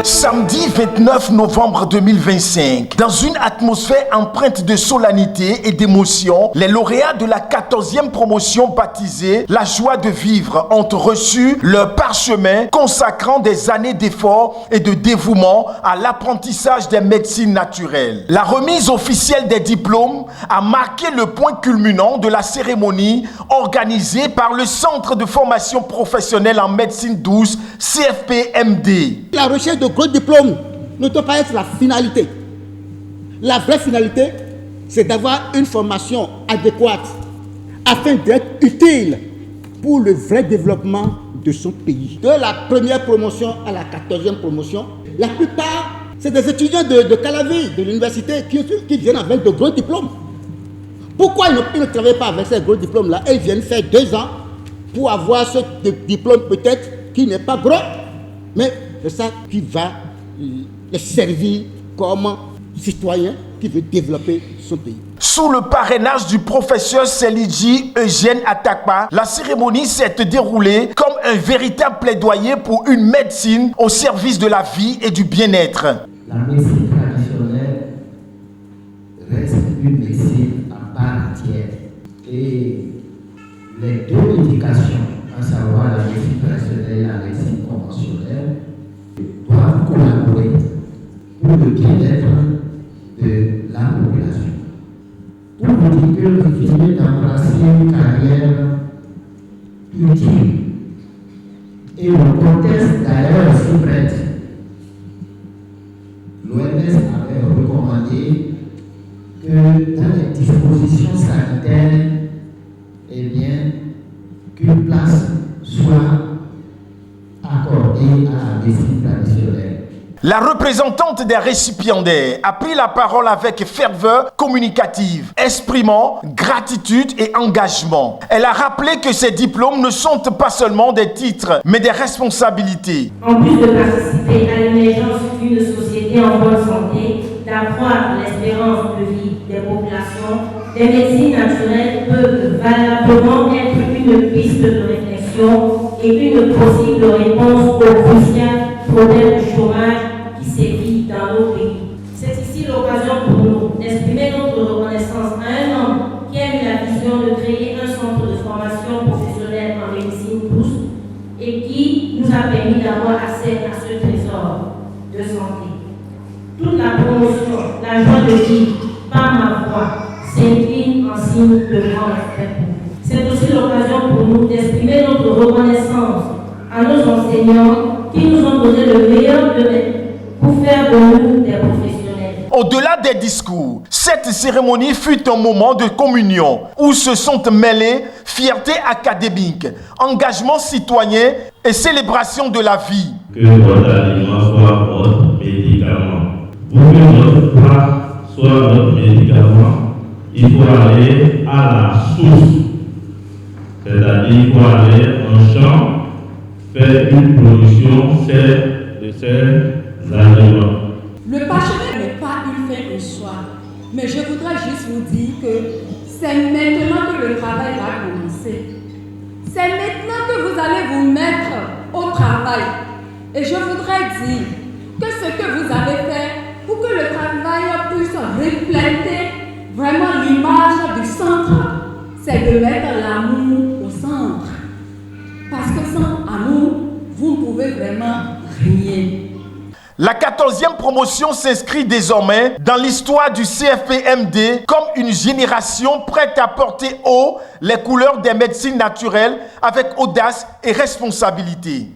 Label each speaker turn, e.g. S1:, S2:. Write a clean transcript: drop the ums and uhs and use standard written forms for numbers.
S1: Samedi 29 novembre 2025, dans une atmosphère empreinte de solennité et d'émotion, les lauréats de la 14e promotion baptisée La Joie de Vivre ont reçu leur parchemin consacrant des années d'efforts et de dévouement à l'apprentissage des médecines naturelles. La remise officielle des diplômes a marqué le point culminant de la cérémonie organisée par le Centre de formation professionnelle en médecine douce CFP-MD.
S2: La recherche de gros diplômes ne doit pas être la finalité. La vraie finalité, c'est d'avoir une formation adéquate afin d'être utile pour le vrai développement de son pays. De la première promotion à la 14e promotion, la plupart, c'est des étudiants de Calavi, de l'université, qui viennent avec de gros diplômes. Pourquoi ils ne travaillent pas avec ces gros diplômes-là? Ils viennent faire 2 ans pour avoir ce diplôme peut-être qui n'est pas gros, mais c'est ça qui va les servir comme citoyen qui veut développer son pays.
S1: Sous le parrainage du professeur Selidji Eugène Atakpa, la cérémonie s'est déroulée comme un véritable plaidoyer pour une médecine au service de la vie et du bien-être.
S3: La médecine traditionnelle reste une médecine à part entière. Et les deux médications, à savoir la médecine traditionnelle et la médecine conventionnelle, doivent collaborer pour le bien-être de la population. Pour vous dire que vous venez d'embrasser une carrière utile. Et le contexte d'ailleurs s'y prête. L'OMS avait recommandé que dans les dispositions sanitaires, eh bien, qu'une place soit accordée à la médecine traditionnelle.
S1: La représentante des récipiendaires a pris la parole avec ferveur communicative, exprimant gratitude et engagement. Elle a rappelé que ces diplômes ne sont pas seulement des titres, mais des responsabilités.
S4: En plus de participer à l'émergence d'une société en bonne santé, d'accroître l'espérance de vie des populations, les médecines naturelles peuvent valablement être une piste de réflexion et une possible réponse au crucial problème du chômage qui sévit dans nos pays. C'est ici l'occasion pour nous d'exprimer notre reconnaissance à un homme qui a eu la vision de créer un centre de formation professionnelle en médecine douce et qui nous a permis d'avoir accès à ce trésor de santé. Toute la promotion, la joie de vivre, par ma voix, s'incline en signe de grand respect pour vous. C'est aussi l'occasion pour nous d'exprimer notre reconnaissance à nos enseignants qui nous ont donné le meilleur d'eux pour faire de nous des professionnels.
S1: Au-delà des discours, cette cérémonie fut un moment de communion où se sont mêlés fierté académique, engagement citoyen et célébration de la vie.
S5: Que votre aliment soit votre médicament. Pour que notre plat soit notre médicament, il faut aller à la source. C'est-à-dire qu'il faut aller en champ, faire une production de ces aliments.
S6: Le parchemin n'est pas une fin en soi, mais je voudrais juste vous dire que c'est maintenant que le travail va commencer. C'est maintenant que vous allez vous mettre au travail. Et je voudrais dire que ce que vous avez fait pour que le travail puisse refléter vraiment l'image du centre, c'est de mettre l'amour au centre. Parce que sans amour, vous ne pouvez vraiment rien.
S1: La 14e promotion s'inscrit désormais dans l'histoire du CFP-MD comme une génération prête à porter haut les couleurs des médecines naturelles avec audace et responsabilité.